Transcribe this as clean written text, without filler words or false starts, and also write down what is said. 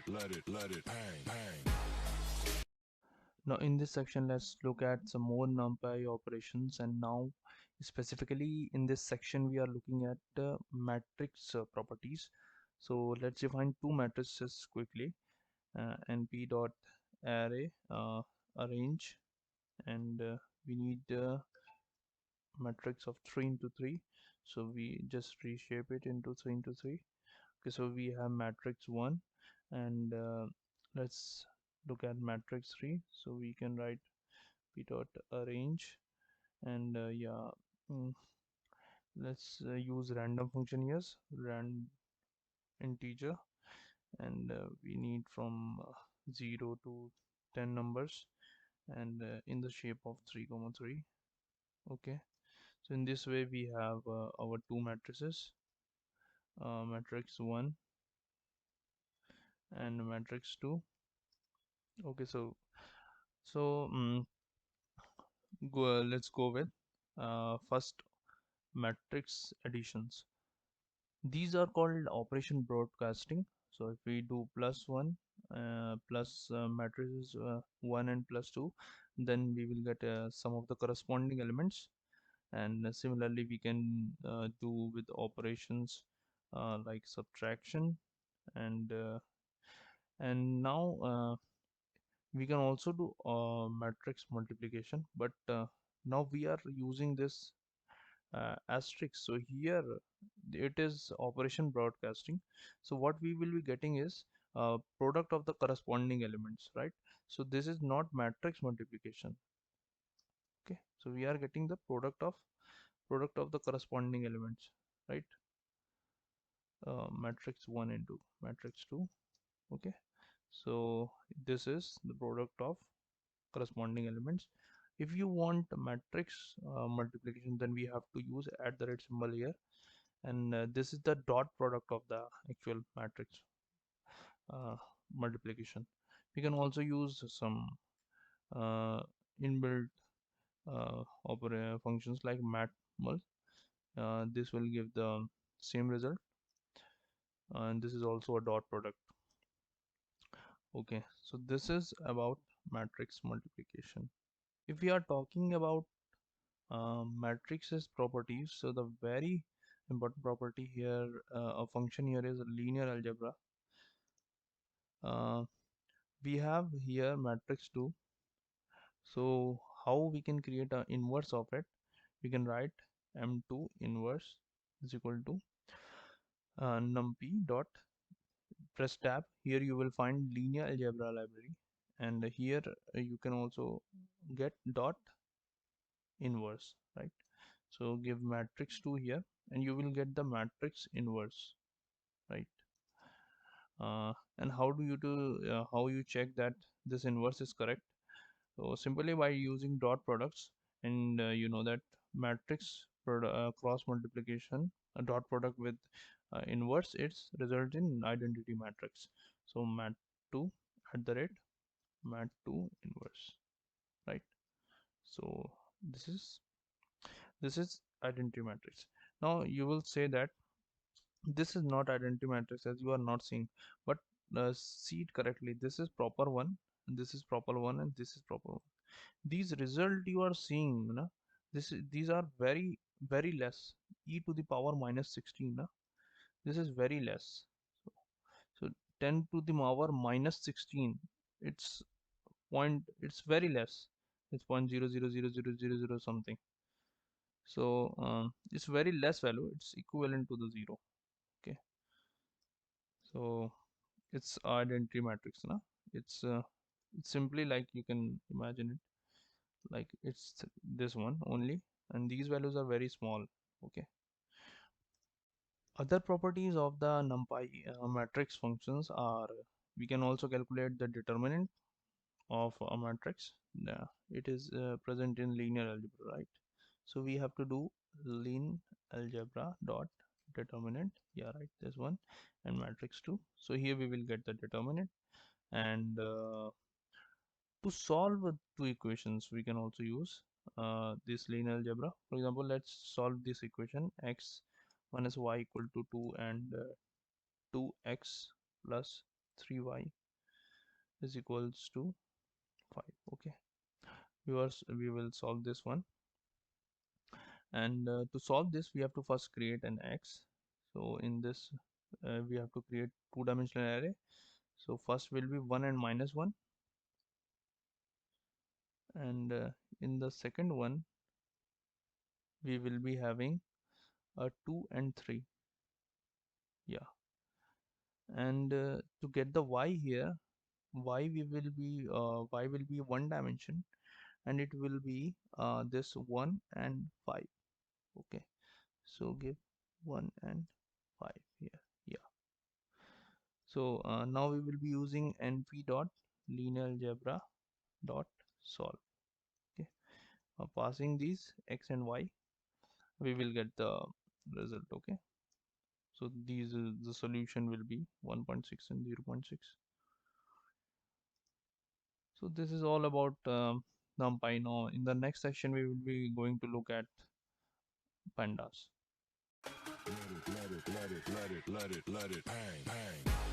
let it bang, bang. Now in this section, let's look at some more NumPy operations, and now specifically in this section we are looking at matrix properties. So let's define two matrices quickly. Np dot array arrange, and we need matrix of 3 into 3, so we just reshape it into 3 into 3. Okay, so we have matrix 1, and let's look at matrix 3. So we can write p dot arrange, and yeah, mm, let's use random function here, rand integer, and we need from 0 to 10 numbers, and in the shape of 3 comma 3. Okay, so in this way we have our two matrices, matrix 1 and matrix 2. Okay, so let's go with first, matrix additions. These are called operation broadcasting. So if we do plus 1 plus matrices 1 and plus 2, then we will get some of the corresponding elements. And similarly we can do with operations like subtraction, and now we can also do matrix multiplication, but now we are using this asterisk. So here it is operation broadcasting. So what we will be getting is product of the corresponding elements, right? So this is not matrix multiplication. Okay, so we are getting the product of the corresponding elements, right? Matrix 1 into matrix 2. Okay, so this is the product of corresponding elements. If you want matrix multiplication, then we have to use at the rate symbol here, and this is the dot product of the actual matrix uh, multiplication. We can also use some uh, inbuilt opera functions like matmul. This will give the same result, and this is also a dot product. Okay, so this is about matrix multiplication. If we are talking about matrices properties, so the very important property here, a function here, is linear algebra. uh, we have here matrix 2. So how we can create an inverse of it? We can write m2 inverse is equal to numpy dot, press tab. Here you will find linear algebra library, and here you can also get dot inverse, right? So give matrix 2 here, and you will get the matrix inverse, right? And how you check that this inverse is correct? So simply by using dot products, and you know that matrix cross multiplication, a dot product with inverse, it's result in identity matrix. So mat2 at the rate mat2 inverse, right? So this is this is identity matrix. Now you will say that this is not identity matrix as you are not seeing, but see it correctly. This is proper one, and this is proper one, and this is proper one. These result you are seeing, na, these are very very less. E to the power minus 16, na? This is very less. So, so 10 to the power minus 16, it's it's very less. It's point zero zero zero zero zero zero something. So it's very less value. It's equivalent to the zero. Okay, so it's identity matrix, na? It's simply like you can imagine it like it's this one only, and these values are very small. Okay, other properties of the numpy matrix functions are, we can also calculate the determinant of a matrix. Yeah, it is present in linear algebra, right? So we have to do lin algebra dot determinant, yeah, right, this one, and matrix 2. So here we will get the determinant, and to solve two equations we can also use this linear algebra. For example, let's solve this equation: x minus y equal to 2, and 2x plus 3y is equals to 5. Okay, viewers, we will solve this one. And to solve this, we have to first create an x. So in this, we have to create two-dimensional array. So first will be 1 and minus 1, and in the second one we will be having a 2 and 3. Yeah, and to get the y here, y will be one dimension, and it will be this 1 and 5. Okay, so give 1 and 5 here. Yeah, so now we will be using np dot linear algebra dot solve. Okay, passing these x and y, we will get the result. Okay, so these the solution will be 1.6 and 0.6. So this is all about NumPy. Now in the next section we will be going to look at pandas. Let it, let it, let it, let it, let it, let it hang, hang.